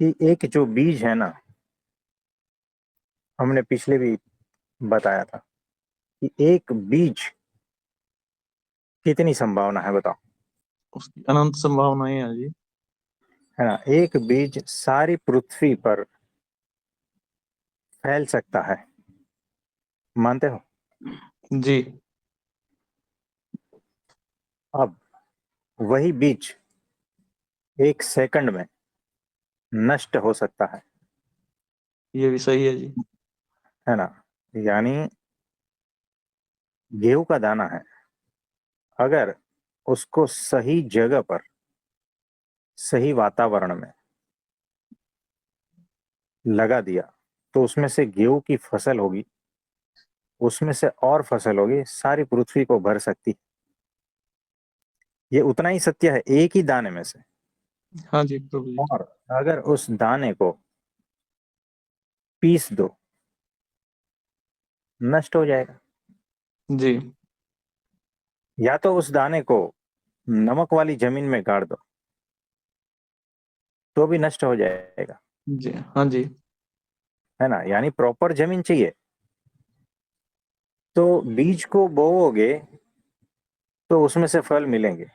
कि एक जो बीज है ना, हमने पिछले भी बताया था कि एक बीज कितनी संभावना है बताओ। उसकी अनंत संभावनाएं हैं जी। है ना, एक बीज सारी पृथ्वी पर फैल सकता है, मानते हो? जी। अब वही बीज एक सेकंड में नष्ट हो सकता है ये भी सही है जी। है ना। यानी गेहूं का दाना है, अगर उसको सही जगह पर सही वातावरण में लगा दिया तो उसमें से गेहूं की फसल होगी, उसमें से और फसल होगी, सारी पृथ्वी को भर सकती। ये उतना ही सत्य है एक ही दाने में से। हाँ जी प्रभु जी। और अगर उस दाने को पीस दो, नष्ट हो जाएगा। जी। या तो उस दाने को नमक वाली जमीन में गाड़ दो तो भी नष्ट हो जाएगा। जी। हाँ जी। है ना, यानी प्रॉपर जमीन चाहिए। तो बीज को बोओगे तो उसमें से फल मिलेंगे,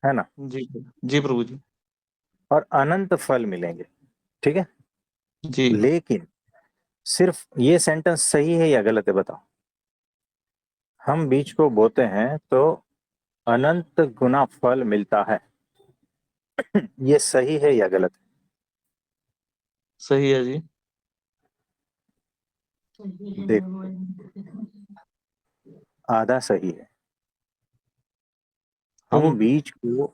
है ना, जी। जी प्रभु जी। और अनंत फल मिलेंगे। ठीक है। जी। लेकिन सिर्फ ये सेंटेंस सही है या गलत है बताओ। हम बीज को बोते हैं तो अनंत गुना फल मिलता है। ये सही है या गलत सही है जी। है? देखो, आधा सही है। तो हम बीज को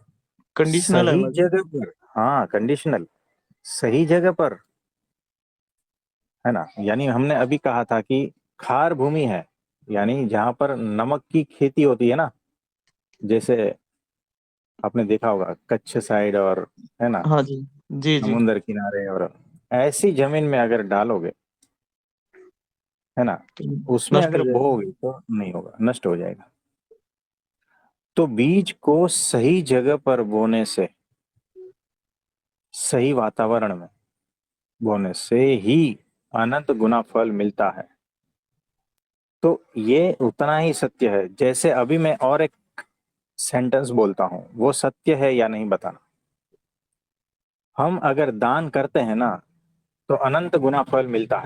कंडीशनल है सही ना जी। जगह पर, हाँ कंडीशनल, सही जगह पर, है ना। यानी हमने अभी कहा था कि खार भूमि है, यानी जहां पर नमक की खेती होती है ना, जैसे आपने देखा होगा कच्छ साइड और, है ना, हाँ जी। जी जी। समुंदर किनारे, और ऐसी जमीन में अगर डालोगे, है ना, तो उसमें नष्ट अगर हो जाएगा। बोओगे तो नहीं होगा, नष्ट हो जाएगा। तो बीज को सही जगह पर बोने से, सही वातावरण में बोने से ही अनंत गुना फल मिलता है। तो ये उतना ही सत्य है जैसे अभी मैं और एक सेंटेंस बोलता हूं, वो सत्य है या नहीं बताना। हम अगर दान करते हैं ना तो अनंत गुना फल मिलता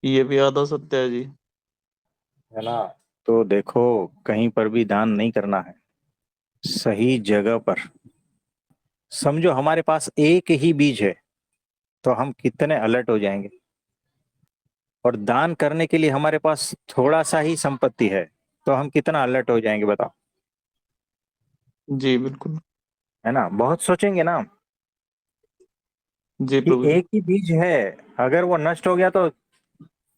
ये भी आधा सत्य है जी। है ना। तो देखो, कहीं पर भी दान नहीं करना है, सही जगह पर। समझो हमारे पास एक ही बीज है तो हम कितने अलर्ट हो जाएंगे। और दान करने के लिए हमारे पास थोड़ा सा ही संपत्ति है तो हम कितना अलर्ट हो जाएंगे बताओ। जी बिल्कुल। है ना, बहुत सोचेंगे ना जी कि प्रभु जी। एक ही बीज है, अगर वो नष्ट हो गया तो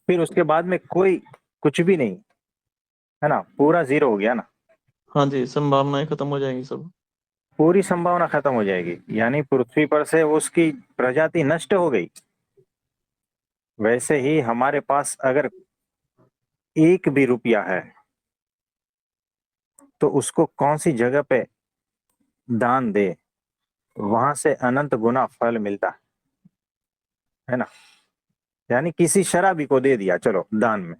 फिर उसके बाद में कोई कुछ भी नहीं, है ना, पूरा जीरो हो गया ना। हाँ जी, संभावनाएं खत्म हो जाएंगी सब। पूरी संभावना खत्म हो जाएगी, यानी पृथ्वी पर से उसकी प्रजाति नष्ट हो गई। वैसे ही हमारे पास अगर एक भी रुपया है तो उसको कौन सी जगह पे दान दे, वहां से अनंत गुना फल मिलता है ना। यानी किसी शराबी को दे दिया चलो दान में,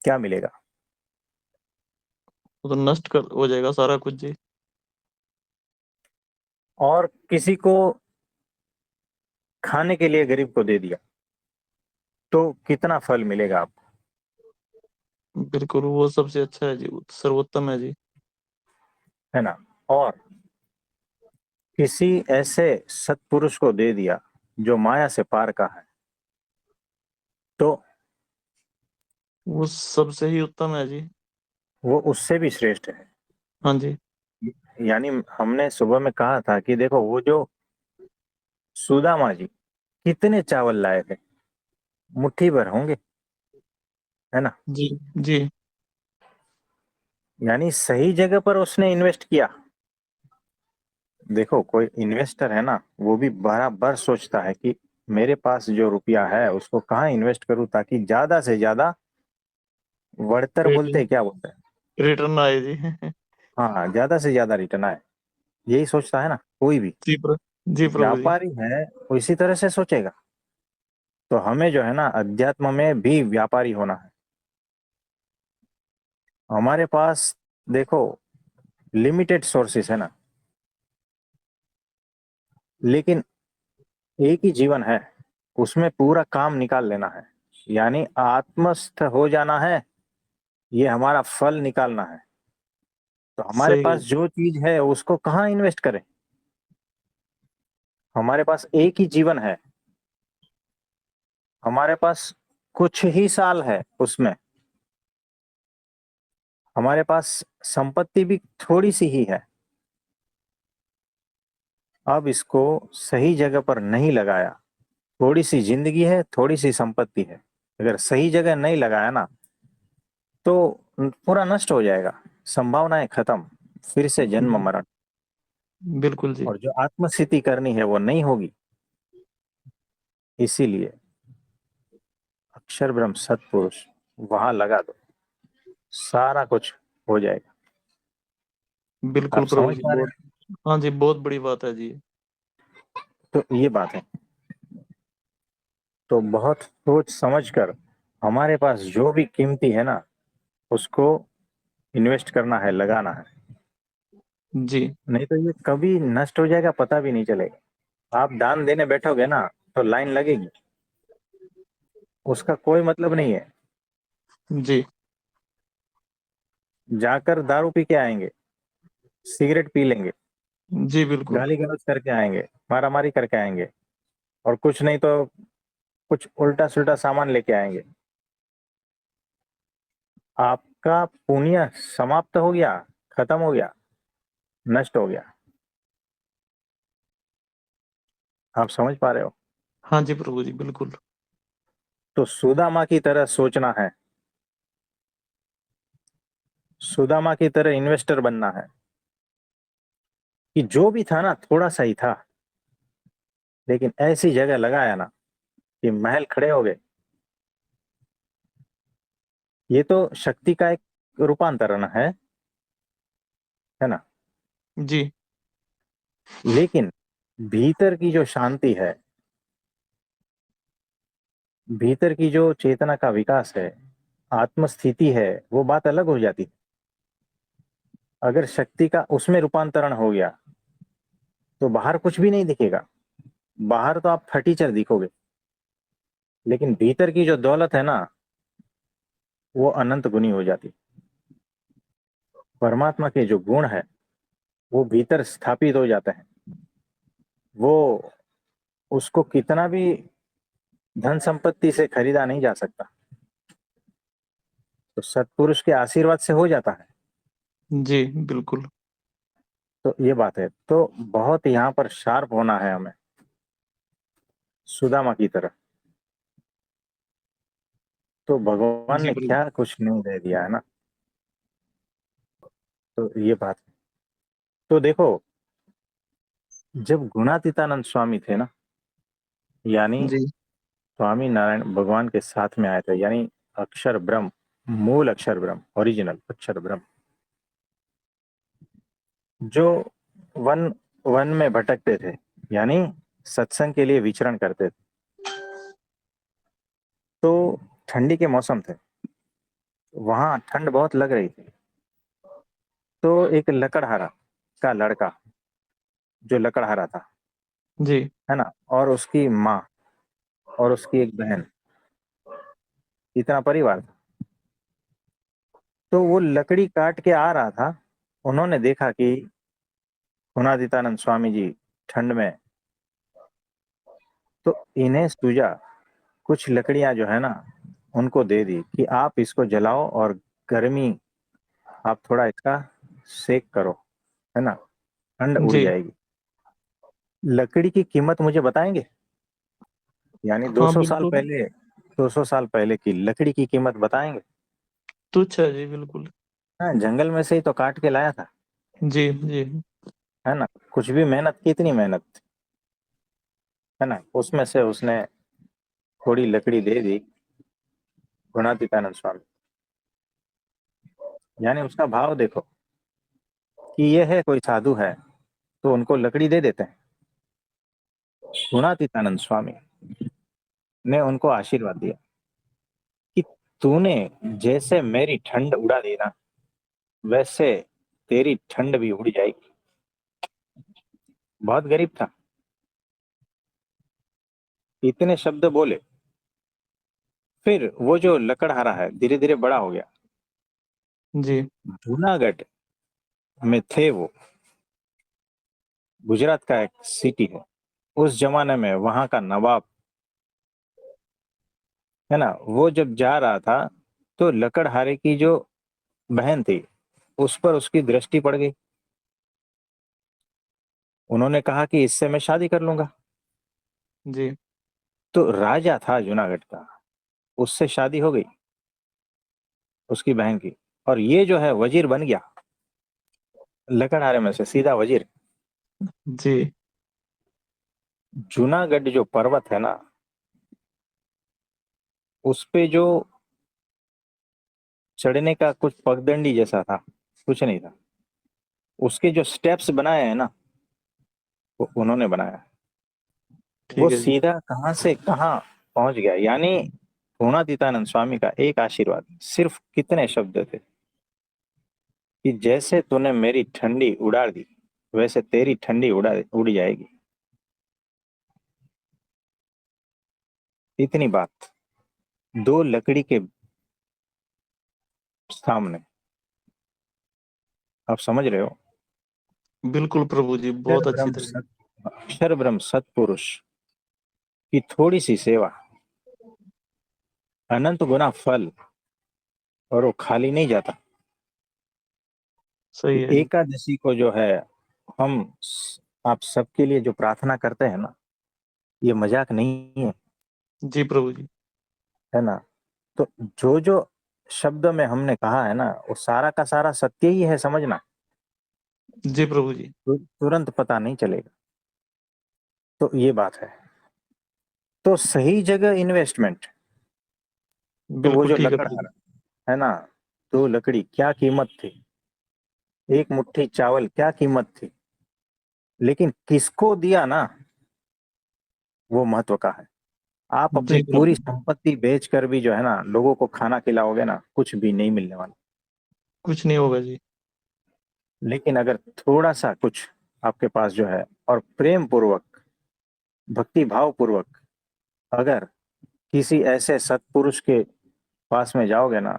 क्या मिलेगा? वो तो नष्ट कर हो जाएगा सारा कुछ जी। और किसी को खाने के लिए गरीब को दे दिया तो कितना फल मिलेगा आपको? बिल्कुल, वो सबसे अच्छा है जी, वो तो सर्वोत्तम है जी। है ना। और किसी ऐसे सत्पुरुष को दे दिया जो माया से पार का है तो वो सबसे ही उत्तम है जी। वो उससे भी श्रेष्ठ है। हाँ जी। यानी हमने सुबह में कहा था कि देखो वो जो सुदामा जी कितने चावल लाए थे, मुट्ठी भर होंगे, है ना। जी। जी। यानी सही जगह पर उसने इन्वेस्ट किया। देखो कोई इन्वेस्टर है ना, वो भी बराबर सोचता है कि मेरे पास जो रुपया है उसको कहाँ इन्वेस्ट करूं ताकि ज्यादा से ज्यादा बढ़तर, बोलते रिटर्न। हैं क्या बोलते हैं, रिटर्न आए जी। हाँ ज्यादा से ज्यादा रिटर्न आए। यही सोचता है ना कोई भी। जी जी प्रभु जी। व्यापारी है वो इसी तरह से सोचेगा। तो हमें जो है ना अध्यात्म में भी व्यापारी होना है। हमारे पास देखो लिमिटेड सोर्सेस है ना, लेकिन एक ही जीवन है, उसमें पूरा काम निकाल लेना है, यानी आत्मस्थ हो जाना है, ये हमारा फल निकालना है। तो हमारे सही पास है। जो चीज है उसको कहाँ इन्वेस्ट करें? हमारे पास एक ही जीवन है, हमारे पास कुछ ही साल है उसमें, हमारे पास संपत्ति भी थोड़ी सी ही है। अब इसको सही जगह पर नहीं लगाया, थोड़ी सी जिंदगी है, थोड़ी सी संपत्ति है, अगर सही जगह नहीं लगाया ना तो पूरा नष्ट हो जाएगा, संभावनाएं खत्म, फिर से जन्म जी, मरण। बिल्कुल जी। और जो आत्मस्थिति करनी है वो नहीं होगी। इसीलिए अक्षर ब्रह्म सत्पुरुष वहां लगा दो, सारा कुछ हो जाएगा। बिल्कुल आप प्रभु समझ जी, पा रहे बहुत। हाँ जी, बहुत बड़ी बात है जी। हो? तो ये बात है। तो बहुत सोच समझ कर हमारे पास जो भी कीमती है ना उसको इन्वेस्ट करना है, लगाना है। जी नहीं तो ये कभी नष्ट हो जाएगा, पता भी नहीं चलेगा। आप दान देने बैठोगे ना तो लाइन लगेगी, उसका कोई मतलब नहीं है। जी जाकर दारू पी के आएंगे, सिगरेट पी लेंगे, जी बिल्कुल। गाली गलौज करके आएंगे, मारा मारी करके आएंगे, और कुछ नहीं तो कुछ उल्टा सुल्टा सामान लेके आएंगे। आपका पुण्य समाप्त हो गया, खत्म हो गया, नष्ट हो गया। आप समझ पा रहे हो? हाँ जी प्रभु जी, बिल्कुल। तो सुदामा की तरह सोचना है, सुदामा की तरह इन्वेस्टर बनना है, कि जो भी था ना थोड़ा सा ही था, लेकिन ऐसी जगह लगाया ना कि महल खड़े हो गए। ये तो शक्ति का एक रूपांतरण है ना। जी लेकिन भीतर की जो शांति है, भीतर की जो चेतना का विकास है, आत्मस्थिति है, वो बात अलग हो जाती है। अगर शक्ति का उसमें रूपांतरण हो गया तो बाहर कुछ भी नहीं दिखेगा, बाहर तो आप फटीचर दिखोगे, लेकिन भीतर की जो दौलत है ना वो अनंत गुनी हो जाती। परमात्मा के जो गुण है वो भीतर स्थापित हो जाते हैं। वो उसको कितना भी धन संपत्ति से खरीदा नहीं जा सकता। तो सत्पुरुष के आशीर्वाद से हो जाता है। जी बिल्कुल। तो ये बात है। तो बहुत यहाँ पर शार्प होना है हमें, सुदामा की तरह। तो भगवान जी ने प्रभु। क्या कुछ नहीं दे दिया है ना। तो ये बात है। तो देखो, जब गुणातीतानंद स्वामी थे ना, यानी जी स्वामी नारायण भगवान के साथ में आए थे, यानी अक्षर ब्रह्म, मूल अक्षर ब्रह्म, ओरिजिनल अक्षर ब्रह्म, जो वन वन में भटकते थे, यानी सत्संग के लिए विचरण करते थे। तो ठंडी के मौसम थे, वहां ठंड बहुत लग रही थी। तो एक लकड़हारा का लड़का, जो लकड़हारा था, जी है ना, और उसकी माँ और उसकी एक बहन, इतना परिवार था। तो वो लकड़ी काट के आ रहा था, उन्होंने देखा कि गुणातीतानंद स्वामी जी ठंड में, तो इन्हें सूझा, कुछ लकड़ियां जो है ना उनको दे दी कि आप इसको जलाओ और गर्मी, आप थोड़ा इसका सेक करो, है ना, ठंड उड़ जी। जाएगी। लकड़ी की कीमत मुझे बताएंगे? यानी हाँ 200 साल बिल्कुल। पहले, 200 साल पहले की लकड़ी की कीमत बताएंगे? तुच्छ है जी, बिल्कुल। हाँ, जंगल में से ही तो काट के लाया था, जी जी है ना। कुछ भी मेहनत, कितनी मेहनत, है ना, उसमें से उसने थोड़ी लकड़ी दे दी गुणातीतानंद स्वामी। यानी उसका भाव देखो कि यह है कोई साधु है, तो उनको लकड़ी दे देते हैं। गुणातीतानंद स्वामी ने उनको आशीर्वाद दिया कि तूने जैसे मेरी ठंड उड़ा दी ना, वैसे तेरी ठंड भी उड़ जाएगी। बहुत गरीब था, इतने शब्द बोले। फिर वो जो लकड़हारा है धीरे धीरे बड़ा हो गया। जी, जूनागढ़ में थे वो, गुजरात का एक सिटी है। उस जमाने में वहां का नवाब है ना, वो जब जा रहा था तो लकड़हारे की जो बहन थी उस पर उसकी दृष्टि पड़ गई। उन्होंने कहा कि इससे मैं शादी कर लूंगा। जी, तो राजा था जूनागढ़ का, उससे शादी हो गई उसकी बहन की, और ये जो है वजीर बन गया, लकड़हारे में से सीधा वजीर। जी, जूनागढ़ जो पर्वत है ना, उस पे जो चढ़ने का कुछ पगडंडी जैसा था, कुछ नहीं था। उसके जो स्टेप्स बनाए हैं ना, वो उन्होंने बनाया। वो ठीक है जी। सीधा कहाँ से कहाँ पहुंच गया। यानी पूर्णातीतानंद स्वामी का एक आशीर्वाद, सिर्फ कितने शब्द थे कि जैसे तूने मेरी ठंडी उड़ा दी, वैसे तेरी ठंडी उड़ जाएगी। इतनी बात दो लकड़ी के सामने, आप समझ रहे हो। बिल्कुल प्रभु जी, अक्षर बहुत अच्छी ब्रह्म तरीके। सत अक्षर ब्रह्म सत्पुरुष की थोड़ी सी सेवा, अनंत गुना फल, और वो खाली नहीं जाता। सही है जी। एकादशी को जो है हम आप सबके लिए जो प्रार्थना करते हैं ना, ये मजाक नहीं है, जी प्रभु जी। है ना। तो जो जो शब्द में हमने कहा है ना, वो सारा का सारा सत्य ही है, समझना। जी प्रभु जी। तुरंत पता नहीं चलेगा। तो ये बात है। तो सही जगह इन्वेस्टमेंट। तो वो बिल्कुल जो ठीक है प्रभु जी। लकड़हारा है ना, तो लकड़ी क्या कीमत थी, एक मुट्ठी चावल क्या कीमत थी, लेकिन किसको दिया ना, वो महत्व का है। आप अपनी जी पूरी प्रभु। संपत्ति बेचकर भी जो है ना लोगों को खाना खिलाओगे ना, कुछ भी नहीं मिलने वाला। कुछ नहीं होगा जी। लेकिन अगर थोड़ा सा कुछ आपके पास जो है, और प्रेम पूर्वक, भक्ति भाव पूर्वक अगर किसी ऐसे सत्पुरुष के पास में जाओगे ना,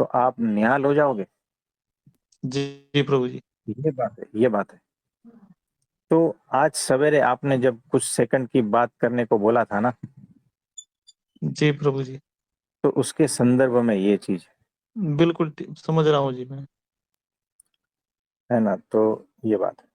तो आप निहाल हो जाओगे। जी जी प्रभु जी। ये बात है, ये बात है। तो आज सवेरे आपने जब कुछ सेकंड की बात करने को बोला था ना, जी प्रभु जी। तो उसके संदर्भ में ये चीज बिल्कुल समझ रहा हूँ जी मैं। है ना। तो ये बात है।